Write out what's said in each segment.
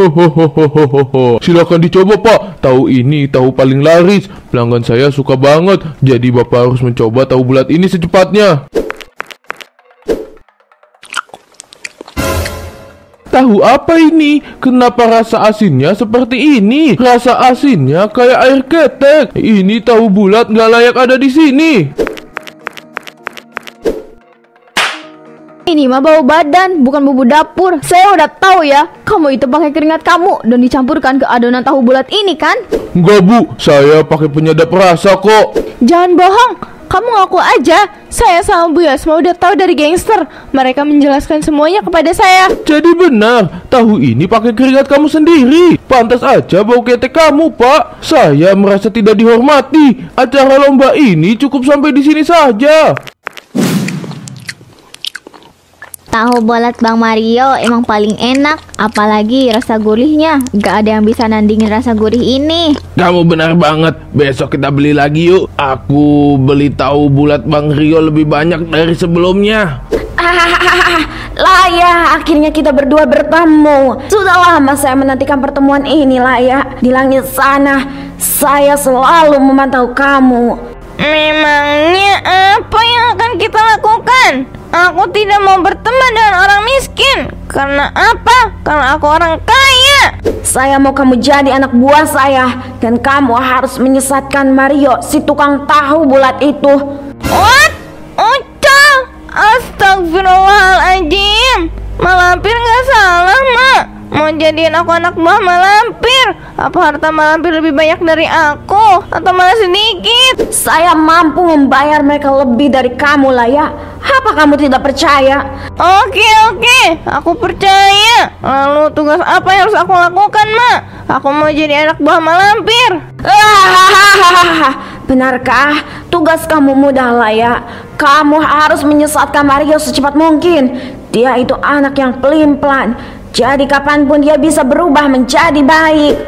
Hohohohohoho. Silakan dicoba Pak. Tahu ini tahu paling laris. Pelanggan saya suka banget. Jadi Bapak harus mencoba tahu bulat ini secepatnya. Tahu apa ini? Kenapa rasa asinnya seperti ini? Rasa asinnya kayak air ketek. Ini tahu bulat nggak layak ada di sini. Ini mah bau badan, bukan bumbu dapur. Saya udah tahu ya, kamu itu pakai keringat kamu dan dicampurkan ke adonan tahu bulat ini kan? Enggak Bu, saya pakai penyedap rasa kok. Jangan bohong, kamu ngaku aja. Saya sama Bu Yasma udah tahu dari gangster. Mereka menjelaskan semuanya kepada saya. Jadi benar, tahu ini pakai keringat kamu sendiri. Pantas aja bau ketek kamu Pak. Saya merasa tidak dihormati. Acara lomba ini cukup sampai di sini saja. Tahu bulat Bang Mario emang paling enak, apalagi rasa gurihnya. Gak ada yang bisa nandingin rasa gurih ini. Kamu benar banget. Besok kita beli lagi yuk. Aku beli tahu bulat Bang Rio lebih banyak dari sebelumnya. Lah ya, akhirnya kita berdua bertemu. Sudah lama saya menantikan pertemuan ini lah ya. Di langit sana, saya selalu memantau kamu. Memangnya apa yang akan kita lakukan? Aku tidak mau berteman dengan orang miskin. Karena apa? Karena aku orang kaya. Saya mau kamu jadi anak buah saya. Dan kamu harus menyesatkan Mario, si tukang tahu bulat itu. What? Ucap? Astagfirullahaladzim. Malampir gak salah, Mak. Mau jadiin aku anak buah malampir. Apa harta malampir lebih banyak dari aku? Atau malah sedikit? Saya mampu membayar mereka lebih dari kamu lah ya. Apa kamu tidak percaya? Oke, aku percaya. Lalu tugas apa yang harus aku lakukan, Mak? Aku mau jadi anak buah malampir. Benarkah? Tugas kamu mudah lah ya. Kamu harus menyesatkan Mario secepat mungkin. Dia itu anak yang pelin-pelan. Jadi kapanpun dia bisa berubah menjadi baik.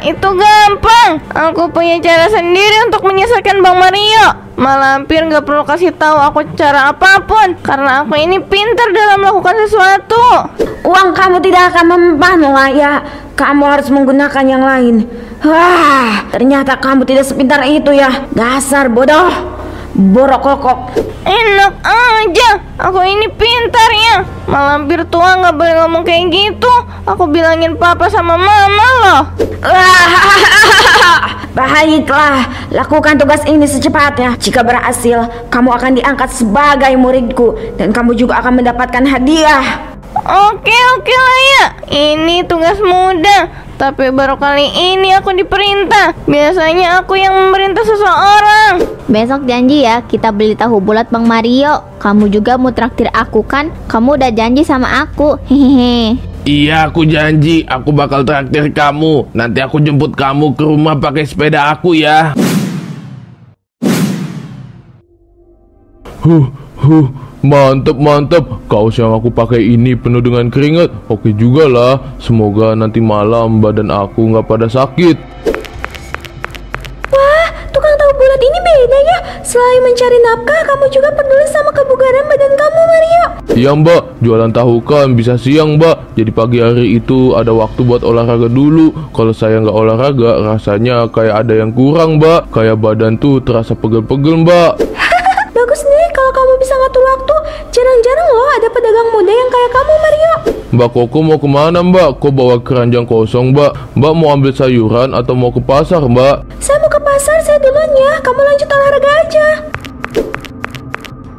Itu gampang. Aku punya cara sendiri untuk menyesatkan Bang Mario. Malampir gak perlu kasih tahu aku cara apapun, karena aku ini pintar dalam melakukan sesuatu. Uang kamu tidak akan mempan lah ya. Kamu harus menggunakan yang lain. Wah, ternyata kamu tidak sepintar itu ya. Dasar bodoh. Borok kokok. Enak aja, aku ini pintar ya. Malampir tua gak boleh ngomong kayak gitu. Aku bilangin papa sama mama loh. Baiklah, lakukan tugas ini secepatnya. Jika berhasil, kamu akan diangkat sebagai muridku. Dan kamu juga akan mendapatkan hadiah. Oke lah ya. Ini tugas mudah, tapi baru kali ini aku diperintah. Biasanya aku yang memerintah seseorang. Besok janji ya, kita beli tahu bulat Bang Mario. Kamu juga mau traktir aku kan? Kamu udah janji sama aku. Hehehe. Iya, aku janji. Aku bakal traktir kamu. Nanti aku jemput kamu ke rumah pakai sepeda aku ya. Mantep. Kaos yang aku pakai ini penuh dengan keringat. Oke juga lah. Semoga nanti malam badan aku nggak pada sakit. Wah, tukang tahu bulat ini beda ya. Selain mencari nafkah, kamu juga peduli sama kebugaran badan kamu, Mario. Iya Mbak, jualan tahu kan bisa siang Mbak. Jadi pagi hari itu ada waktu buat olahraga dulu. Kalau saya nggak olahraga, rasanya kayak ada yang kurang Mbak. Kayak badan tuh terasa pegel-pegel Mbak. Bagus nih kalau kamu bisa ngatur waktu. Jarang-jarang loh ada pedagang muda yang kayak kamu, Mario. Mbak Koko mau kemana Mbak? Kok bawa keranjang kosong Mbak? Mbak mau ambil sayuran atau mau ke pasar Mbak? Saya mau ke pasar, saya duluan ya. Kamu lanjut olahraga aja.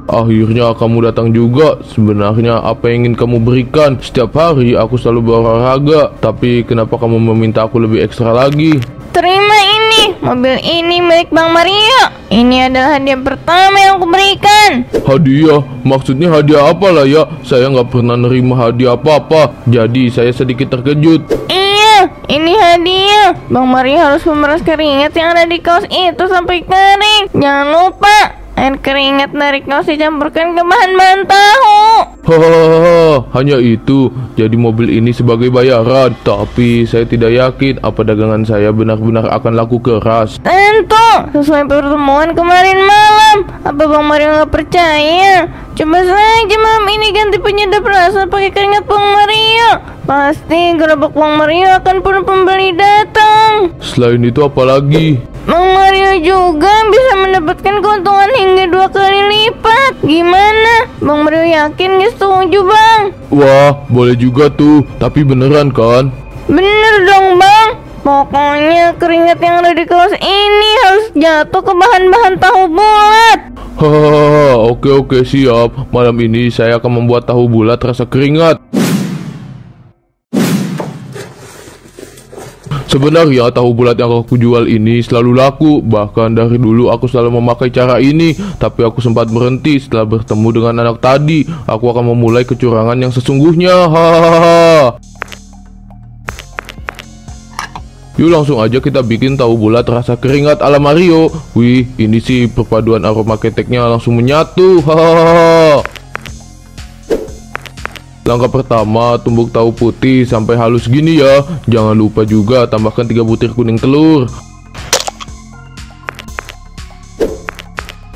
Akhirnya kamu datang juga. Sebenarnya apa yang ingin kamu berikan? Setiap hari aku selalu berolahraga. Tapi kenapa kamu meminta aku lebih ekstra lagi? Terima ini. Mobil ini milik Bang Mario. Ini adalah hadiah pertama yang aku berikan. Hadiah? Maksudnya hadiah apa lah ya? Saya nggak pernah nerima hadiah apa-apa. Jadi saya sedikit terkejut. Iya, ini hadiah. Bang Mario harus memeras keringat yang ada di kaos itu sampai kering. Jangan lupa. Air keringat dari kaos dicampurkan ke bahan-bahan tahu. Hahaha, hanya itu. Jadi mobil ini sebagai bayaran. Tapi saya tidak yakin apa dagangan saya benar-benar akan laku keras. Tentu, sesuai pertemuan kemarin malam. Apa Bang Mario nggak percaya? Coba saja malam ini ganti penyedap rasa pakai keringat Bang Mario. Pasti gerobak Bang Mario akan penuh pembeli datang. Selain itu apa lagi? Bang Mario juga bisa mendapatkan keuntungan hingga 2 kali lipat. Gimana? Bang Mario yakin gak setuju Bang? Wah, boleh juga tuh. Tapi beneran kan? Bener dong Bang. Pokoknya keringat yang ada di kaos ini harus jatuh ke bahan-bahan tahu bulat. Hahaha, oke siap. Malam ini saya akan membuat tahu bulat rasa keringat. Sebenarnya tahu bulat yang aku jual ini selalu laku. Bahkan dari dulu aku selalu memakai cara ini. Tapi aku sempat berhenti setelah bertemu dengan anak tadi. Aku akan memulai kecurangan yang sesungguhnya. Hahaha. Yuk langsung aja kita bikin tahu bulat rasa keringat ala Mario. Wih, ini sih perpaduan aroma keteknya langsung menyatu. Hahaha. Langkah pertama, tumbuk tahu putih sampai halus gini ya. Jangan lupa juga tambahkan 3 butir kuning telur.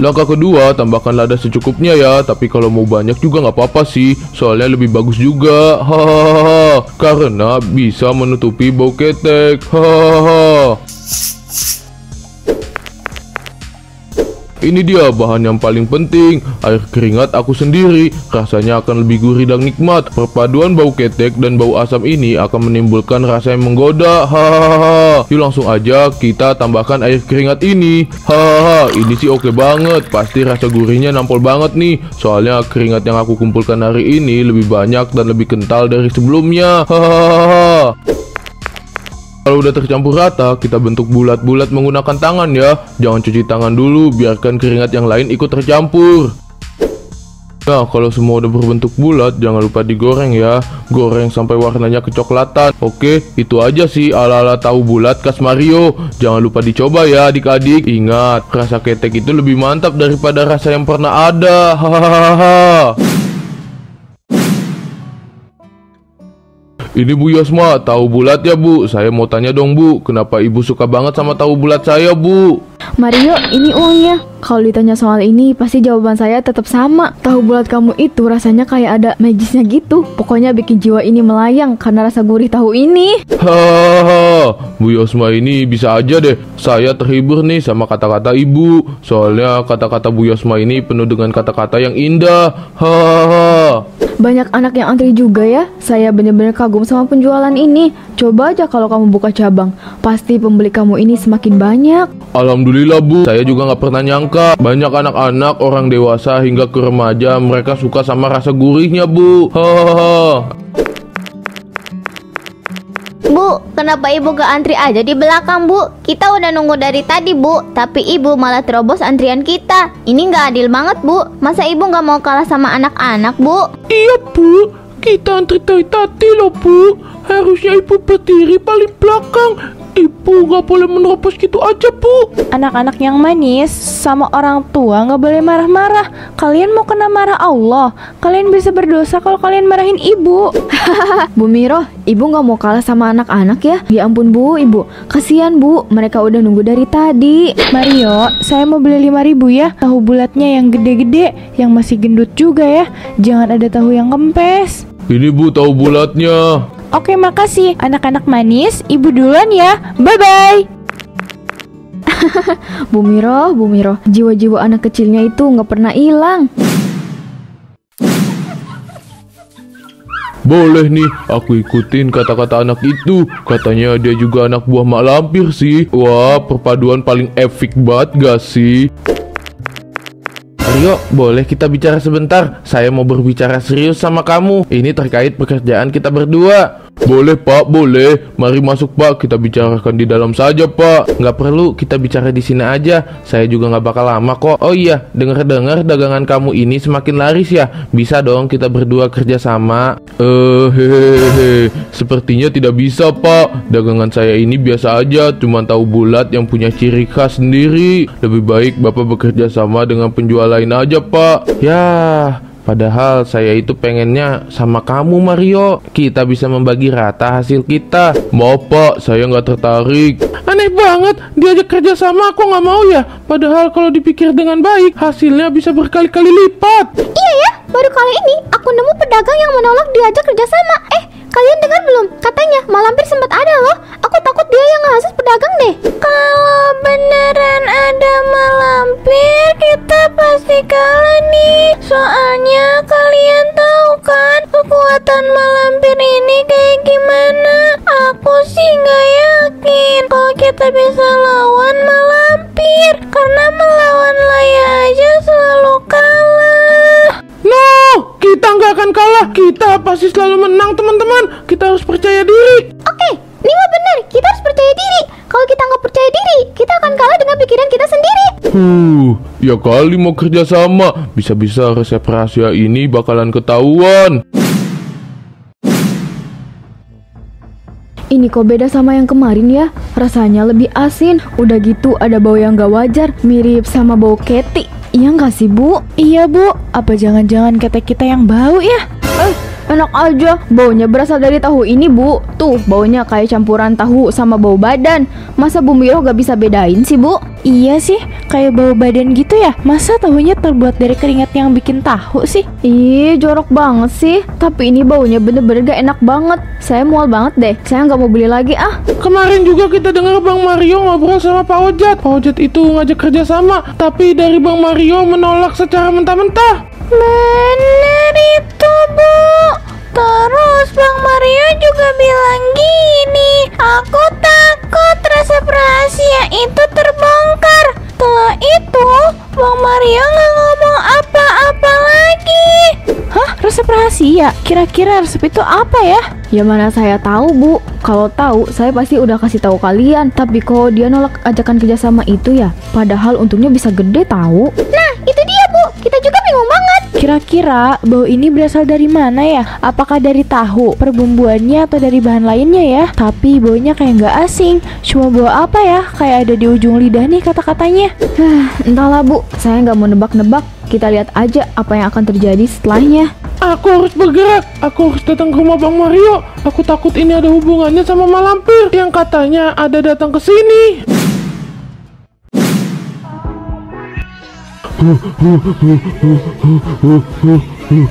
Langkah kedua, tambahkan lada secukupnya ya. Tapi kalau mau banyak juga nggak apa-apa sih. Soalnya lebih bagus juga. Hahaha. Karena bisa menutupi bau ketek. Hahaha. Ini dia bahan yang paling penting, air keringat aku sendiri. Rasanya akan lebih gurih dan nikmat. Perpaduan bau ketek dan bau asam ini akan menimbulkan rasa yang menggoda. Hahaha. Yuk langsung aja kita tambahkan air keringat ini. Hahaha, ini sih oke banget. Pasti rasa gurihnya nampol banget nih. Soalnya keringat yang aku kumpulkan hari ini lebih banyak dan lebih kental dari sebelumnya. Hahaha. Kalau udah tercampur rata, kita bentuk bulat-bulat menggunakan tangan ya. Jangan cuci tangan dulu, biarkan keringat yang lain ikut tercampur. Nah, kalau semua udah berbentuk bulat, jangan lupa digoreng ya. Goreng sampai warnanya kecoklatan. Oke, itu aja sih ala-ala tahu bulat khas Mario. Jangan lupa dicoba ya adik-adik. Ingat, rasa ketek itu lebih mantap daripada rasa yang pernah ada. Hahaha. Ini Bu Yosma, tahu bulat ya Bu? Saya mau tanya dong Bu, kenapa Ibu suka banget sama tahu bulat saya Bu? Mario, ini uangnya. Kalau ditanya soal ini, pasti jawaban saya tetap sama. Tahu bulat kamu itu rasanya kayak ada magisnya gitu. Pokoknya bikin jiwa ini melayang karena rasa gurih tahu ini. Hahaha, Bu Yosma ini bisa aja deh. Saya terhibur nih sama kata-kata Ibu. Soalnya kata-kata Bu Yosma ini penuh dengan kata-kata yang indah. Hahaha. Banyak anak yang antri juga ya. Saya benar-benar kagum sama penjualan ini. Coba aja kalau kamu buka cabang. Pasti pembeli kamu ini semakin banyak. Alhamdulillah Bu, saya juga nggak pernah nyangka banyak anak-anak, orang dewasa hingga ke remaja mereka suka sama rasa gurihnya Bu. Hahaha. Bu, kenapa ibu gak antri aja di belakang Bu? Kita udah nunggu dari tadi Bu, tapi ibu malah terobos antrian kita. Ini gak adil banget Bu. Masa ibu gak mau kalah sama anak-anak Bu? Iya Bu, kita antri dari tadi loh Bu. Harusnya Ibu berdiri paling belakang. Ibu gak boleh menerobos gitu aja Bu. Anak-anak yang manis sama orang tua gak boleh marah-marah. Kalian mau kena marah Allah. Kalian bisa berdosa kalau kalian marahin ibu. Bu Miro, ibu gak mau kalah sama anak-anak ya? Ya ampun Bu, ibu. Kasihan Bu, mereka udah nunggu dari tadi. Mario, saya mau beli 5.000 ya. Tahu bulatnya yang gede-gede, yang masih gendut juga ya. Jangan ada tahu yang kempes. Ini Bu tahu bulatnya. Oke, makasih. Anak-anak manis, ibu duluan ya. Bye-bye. Bu Miro, jiwa-jiwa anak kecilnya itu nggak pernah hilang. Boleh nih, aku ikutin kata-kata anak itu. Katanya dia juga anak buah mak lampir sih. Wah, perpaduan paling epic banget gak sih? Mario, boleh kita bicara sebentar? Saya mau berbicara serius sama kamu. Ini terkait pekerjaan kita berdua. Boleh Pak, boleh. Mari masuk Pak, kita bicarakan di dalam saja Pak. Nggak perlu, kita bicara di sini aja. Saya juga nggak bakal lama kok. Oh iya, dengar-dengar dagangan kamu ini semakin laris ya. Bisa dong kita berdua kerja sama. Hehehe. Sepertinya tidak bisa Pak. Dagangan saya ini biasa aja, cuma tahu bulat yang punya ciri khas sendiri. Lebih baik Bapak bekerja sama dengan penjual lain aja Pak. Ya, padahal saya itu pengennya sama kamu Mario. Kita bisa membagi rata hasil kita. Maaf Pak, saya nggak tertarik. Aneh banget, diajak kerja sama aku nggak mau ya. Padahal kalau dipikir dengan baik, hasilnya bisa berkali-kali lipat. Iya ya, baru kali ini aku nemu pedagang yang menolak diajak kerjasama. Kalian dengar belum? Katanya malampir sempat ada loh. Aku takut dia yang ngehasut pedagang deh. Kalau beneran ada malampir, kita pasti kalah nih. Soalnya kalian tahu kan kekuatan malampir ini kayak gimana. Aku sih nggak yakin kalau kita bisa lawan malampir, karena melawan Laya aja selalu kalah. No, kita nggak akan kalah. Kita pasti selalu menang teman-teman. Kita harus percaya diri. Oke, Nima benar. Kita harus percaya diri. Kalau kita nggak percaya diri, kita akan kalah dengan pikiran kita sendiri. Ya kali mau kerja sama. Bisa-bisa resep rahasia ini bakalan ketahuan. Ini kok beda sama yang kemarin ya? Rasanya lebih asin. Udah gitu ada bau yang gak wajar, mirip sama bau ketik. Iya nggak sih Bu? Iya Bu, apa jangan-jangan ketek kita yang bau ya? Enak aja, baunya berasal dari tahu ini Bu. Tuh, baunya kayak campuran tahu sama bau badan. Masa Bu Miro gak bisa bedain sih Bu? Iya sih, kayak bau badan gitu ya. Masa tahunya terbuat dari keringat yang bikin tahu sih? Ih, jorok banget sih. Tapi ini baunya bener-bener gak enak banget. Saya mual banget deh. Saya nggak mau beli lagi ah. Kemarin juga kita dengar Bang Mario ngobrol sama Pak Ojat. Pak Ojat itu ngajak kerja sama, tapi dari Bang Mario menolak secara mentah-mentah. Bener itu Bu. Terus Bang Mario juga bilang gini, aku takut resep rahasia itu terbongkar. Setelah itu Bang Mario nggak ngomong apa-apa lagi. Hah? Resep rahasia? Kira-kira resep itu apa ya? Ya mana saya tahu Bu. Kalau tahu saya pasti udah kasih tahu kalian. Tapi kok dia nolak ajakan kerjasama itu ya? Padahal untungnya bisa gede tahu. Nah, itu dia Bu. Kita juga bingung banget. Kira-kira bau ini berasal dari mana ya? Apakah dari tahu, perbumbuannya, atau dari bahan lainnya ya? Tapi baunya kayak nggak asing. Cuma bau apa ya? Kayak ada di ujung lidah nih kata-katanya. Entahlah Bu, saya nggak mau nebak-nebak. Kita lihat aja apa yang akan terjadi setelahnya. Aku harus bergerak. Aku harus datang ke rumah Bang Mario. Aku takut ini ada hubungannya sama malampir yang katanya ada datang ke sini.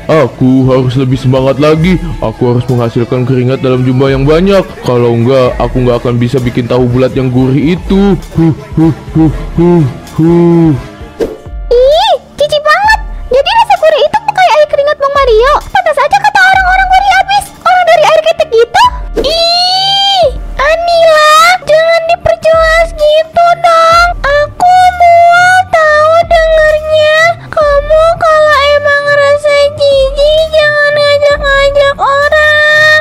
Aku harus lebih semangat lagi. Aku harus menghasilkan keringat dalam jumlah yang banyak. Kalau enggak, aku nggak akan bisa bikin tahu bulat yang gurih itu. Ih, jijik banget. Jadi rasa gurih itu kayak air keringat Bang Mario. Pantas aja kata orang-orang gurih abis. Orang dari air ketek gitu. Ih, Anila, jangan diperjelas gitu dong. Aku mual tahu dengernya. Kamu kalau emang ngerasa jijik, jangan ngajak-ngajak orang.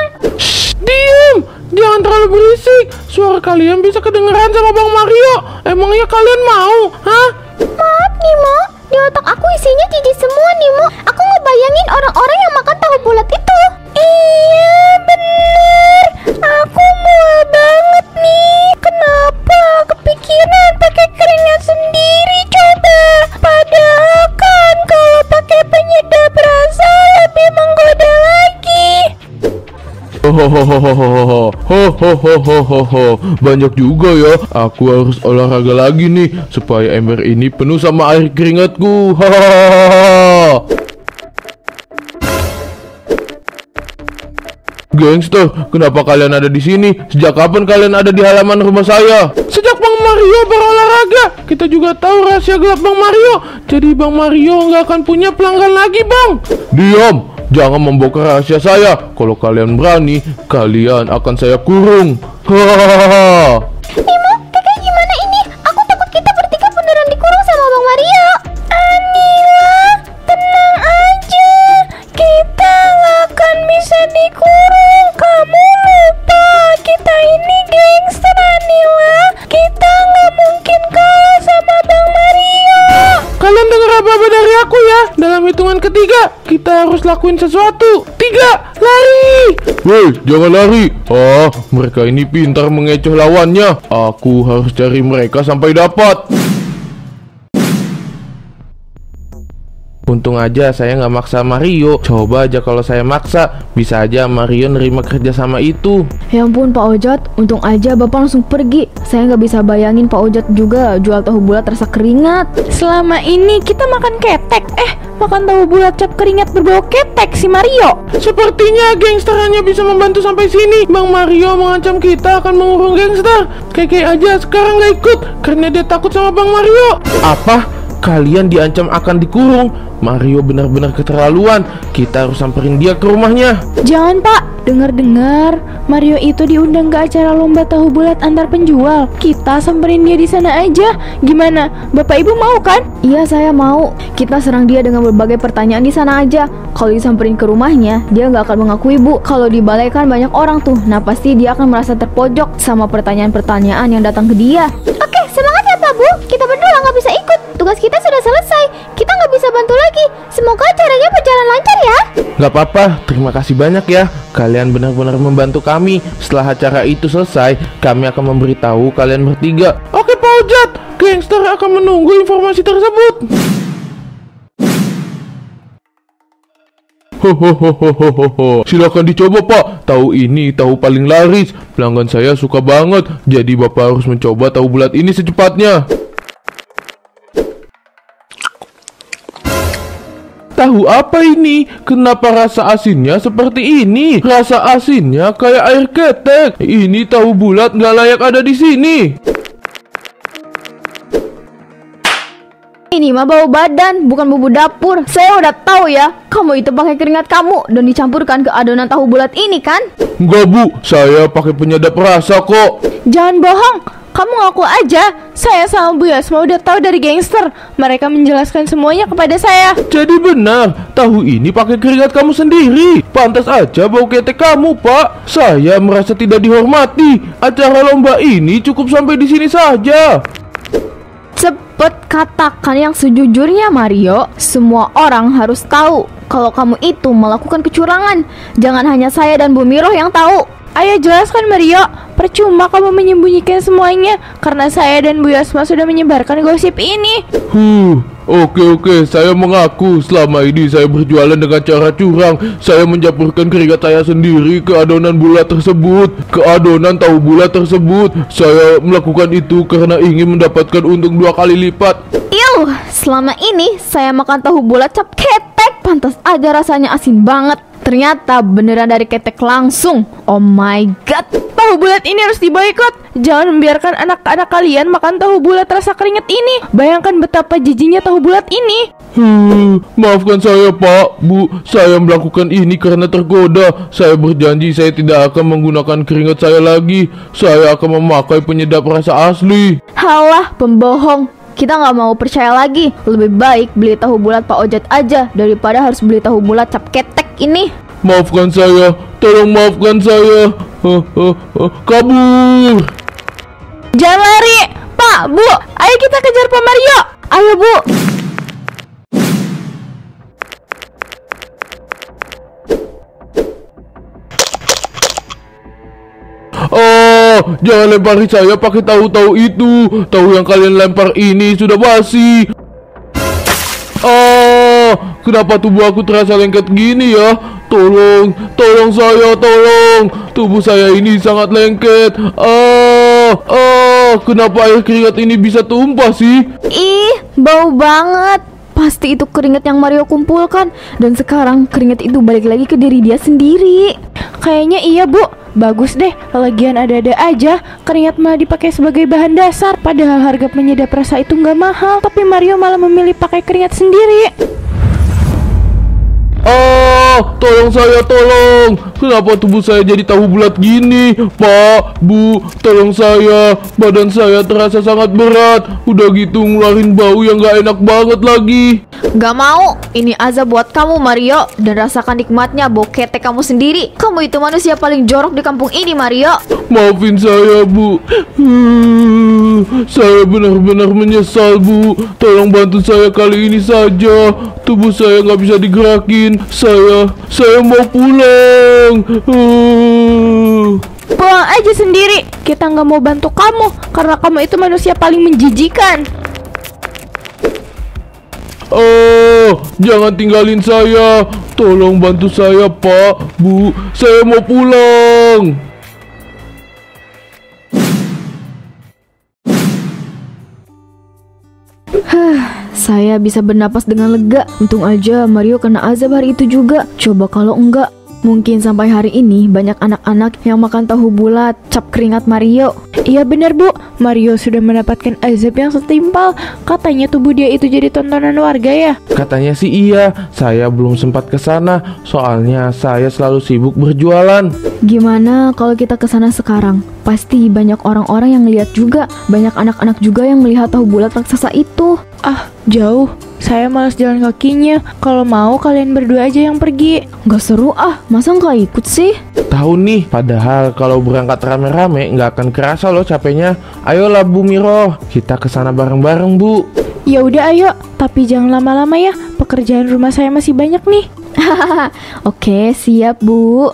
Diam! Jangan terlalu berisik. Suara kalian bisa kedengeran sama Bang Mario. Emangnya kalian mau? Hah? Maaf Nimo, di otak aku isinya jijik semua Nimo. Aku ngebayangin orang-orang yang makan tahu bulat itu. Iya bener, aku mual banget nih. Kenapa kepikiran pakai keringat sendiri coba? Padahal kan kalau pakai penyedap rasa lebih menggoda lagi. Banyak juga ya. Aku harus olahraga lagi nih supaya ember ini penuh sama air keringatku. Gangster, kenapa kalian ada di sini? Sejak kapan kalian ada di halaman rumah saya? Sejak Bang Mario berolahraga. Kita juga tahu rahasia gelap Bang Mario. Jadi Bang Mario nggak akan punya pelanggan lagi, Bang. Diam! Jangan membongkar rahasia saya. Kalau kalian berani, kalian akan saya kurung. Nimo, kakak gimana ini? Aku takut kita bertiga beneran dikurung sama Bang Mario. Anila, tenang aja. Kita nggak akan bisa dikurung. Kamu lakuin sesuatu. 3, lari! Woi, jangan lari. Mereka ini pintar mengecoh lawannya. Aku harus cari mereka sampai dapat. Untung aja saya nggak maksa Mario. Coba aja kalau saya maksa, bisa aja Mario nerima kerja sama itu. Ya ampun Pak Ojat, untung aja Bapak langsung pergi. Saya nggak bisa bayangin Pak Ojat juga jual tahu bulat rasa keringat. Selama ini kita makan ketek, makan tahu bulat cap keringat berbau ketek si Mario. Sepertinya gangster hanya bisa membantu sampai sini. Bang Mario mengancam kita akan mengurung gangster. Keke aja sekarang nggak ikut karena dia takut sama Bang Mario. Apa? Kalian diancam akan dikurung? Mario benar-benar keterlaluan. Kita harus samperin dia ke rumahnya. Jangan Pak, dengar-dengar Mario itu diundang ke acara lomba tahu bulat antar penjual. Kita samperin dia di sana aja. Gimana? Bapak Ibu mau kan? Iya saya mau. Kita serang dia dengan berbagai pertanyaan di sana aja. Kalau disamperin ke rumahnya, dia nggak akan mengakui Bu. Kalau di balai kan banyak orang tuh. Nah pasti dia akan merasa terpojok sama pertanyaan-pertanyaan yang datang ke dia. Oke, semangat ya Pak Bu. Kita berdua nggak bisa ikut. Tugas kita sudah selesai. Kita nggak bisa bantu lagi. Semoga acaranya berjalan lancar ya. Gak apa-apa, terima kasih banyak ya. Kalian benar-benar membantu kami. Setelah acara itu selesai, kami akan memberitahu kalian bertiga. Oke Pak Ojat, gangster akan menunggu informasi tersebut. Silakan dicoba Pak. Tahu ini tahu paling laris. Pelanggan saya suka banget. Jadi Bapak harus mencoba tahu bulat ini secepatnya. Tahu apa ini? Kenapa rasa asinnya seperti ini? Rasa asinnya kayak air ketek. Ini tahu bulat nggak layak ada di sini. Ini mah bau badan, bukan bumbu dapur. Saya udah tahu ya, kamu itu pakai keringat kamu dan dicampurkan ke adonan tahu bulat ini kan? Enggak Bu, saya pakai penyedap rasa kok. Jangan bohong. Kamu ngaku aja. Saya sama Bu Yasma udah tahu dari gangster. Mereka menjelaskan semuanya kepada saya. Jadi benar, tahu ini pakai keringat kamu sendiri. Pantas aja bau ketek kamu, Pak. Saya merasa tidak dihormati. Acara lomba ini cukup sampai di sini saja. Cepet katakan yang sejujurnya Mario. Semua orang harus tahu kalau kamu itu melakukan kecurangan. Jangan hanya saya dan Bu Miroh yang tahu. Ayo jelaskan Mario. Percuma kamu menyembunyikan semuanya, karena saya dan Bu Yasma sudah menyebarkan gosip ini. Oke, saya mengaku selama ini saya berjualan dengan cara curang. Saya mencampurkan keringat saya sendiri ke adonan bulat tersebut, ke adonan tahu bulat tersebut. Saya melakukan itu karena ingin mendapatkan untung 2 kali lipat. Selama ini saya makan tahu bulat cap ketek. Pantas aja rasanya asin banget. Ternyata beneran dari ketek langsung. Oh my god. Tahu bulat ini harus diboikot. Jangan membiarkan anak-anak kalian makan tahu bulat rasa keringat ini. Bayangkan betapa jijiknya tahu bulat ini. Maafkan saya Pak, Bu. Saya melakukan ini karena tergoda. Saya berjanji saya tidak akan menggunakan keringat saya lagi. Saya akan memakai penyedap rasa asli. Halah, pembohong. Kita nggak mau percaya lagi. Lebih baik beli tahu bulat Pak Ojat aja daripada harus beli tahu bulat cap ketek ini. Maafkan saya, tolong maafkan saya. Kabur. Jangan lari. Pak, Bu, ayo kita kejar Pak Mario. Ayo Bu. Jangan lempari saya pakai tahu-tahu itu. Tahu yang kalian lempar ini sudah basi. Kenapa tubuh aku terasa lengket gini ya? Tolong saya, tolong. Tubuh saya ini sangat lengket. Kenapa air keringat ini bisa tumpah sih? Ih, bau banget. Pasti itu keringat yang Mario kumpulkan. Dan sekarang keringat itu balik lagi ke diri dia sendiri. Kayaknya iya Bu. Bagus deh, lagian ada-ada aja. Keringat malah dipakai sebagai bahan dasar. Padahal harga penyedap rasa itu nggak mahal. Tapi Mario malah memilih pakai keringat sendiri. Tolong saya, tolong. Kenapa tubuh saya jadi tahu bulat gini? Pak, Bu, tolong saya. Badan saya terasa sangat berat. Udah gitu ngeluarin bau yang gak enak banget lagi. Gak mau. Ini azab buat kamu Mario. Dan rasakan nikmatnya bau ketek kamu sendiri. Kamu itu manusia paling jorok di kampung ini Mario. Maafin saya, Bu. Saya benar-benar menyesal, Bu. Tolong bantu saya kali ini saja. Tubuh saya nggak bisa digerakin. Saya mau pulang. Pulang aja sendiri. Kita nggak mau bantu kamu karena kamu itu manusia paling menjijikan. Oh, jangan tinggalin saya. Tolong bantu saya, Pak, Bu. Saya mau pulang. Saya bisa bernapas dengan lega. Untung aja Mario kena azab hari itu juga. Coba kalau enggak, mungkin sampai hari ini banyak anak-anak yang makan tahu bulat cap keringat Mario. Iya benar Bu, Mario sudah mendapatkan azab yang setimpal. Katanya tubuh dia itu jadi tontonan warga ya. Katanya sih iya. Saya belum sempat ke sana. Soalnya saya selalu sibuk berjualan. Gimana kalau kita ke sana sekarang? Pasti banyak orang-orang yang lihat juga. Banyak anak-anak juga yang melihat tahu bulat raksasa itu. Ah, jauh. Saya malas jalan kakinya. Kalau mau kalian berdua aja yang pergi. Gak seru ah, masa nggak ikut sih? Tahu nih, padahal kalau berangkat rame-rame nggak akan kerasa loh capeknya. Ayolah Bu Miro, kita ke sana bareng-bareng, Bu. Ya udah ayo, tapi jangan lama-lama ya. Pekerjaan rumah saya masih banyak nih. Oke, siap Bu.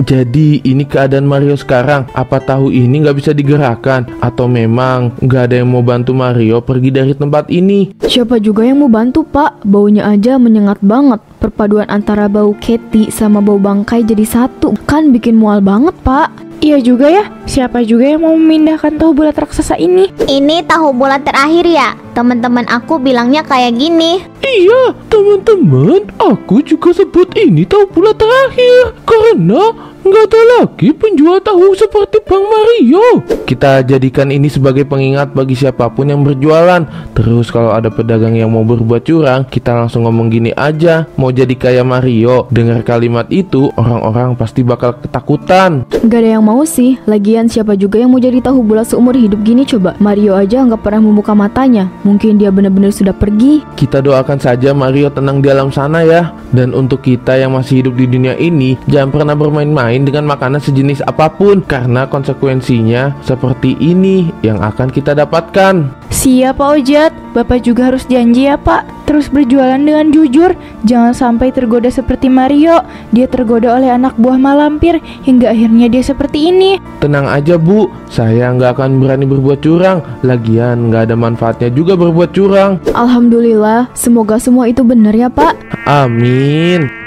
Jadi ini keadaan Mario sekarang. Apa tahu ini nggak bisa digerakkan? Atau memang nggak ada yang mau bantu Mario pergi dari tempat ini? Siapa juga yang mau bantu Pak? Baunya aja menyengat banget. Perpaduan antara bau Keti sama bau bangkai jadi satu. Kan bikin mual banget Pak. Iya juga ya, siapa juga yang mau memindahkan tahu bulat raksasa ini? Ini tahu bulat terakhir ya? Teman-teman aku bilangnya kayak gini. Iya, teman-teman, aku juga sebut ini tahu bulat terakhir karena nggak ada lagi penjual tahu seperti Bang Mario. Kita jadikan ini sebagai pengingat bagi siapapun yang berjualan. Terus kalau ada pedagang yang mau berbuat curang, kita langsung ngomong gini aja, mau jadi kayak Mario. Dengar kalimat itu, orang-orang pasti bakal ketakutan. Gak ada yang mau sih. Lagian siapa juga yang mau jadi tahu bulat seumur hidup gini coba? Mario aja nggak pernah membuka matanya. Mungkin dia benar-benar sudah pergi. Kita doakan saja Mario tenang di alam sana ya. Dan untuk kita yang masih hidup di dunia ini, jangan pernah bermain-main dengan makanan sejenis apapun, karena konsekuensinya seperti ini yang akan kita dapatkan. Siap Pak Ojat, Bapak juga harus janji ya Pak, terus berjualan dengan jujur. Jangan sampai tergoda seperti Mario. Dia tergoda oleh anak buah malampir hingga akhirnya dia seperti ini. Tenang aja Bu, saya nggak akan berani berbuat curang. Lagian nggak ada manfaatnya juga berbuat curang. Alhamdulillah, semoga semua itu benar ya Pak. Amin.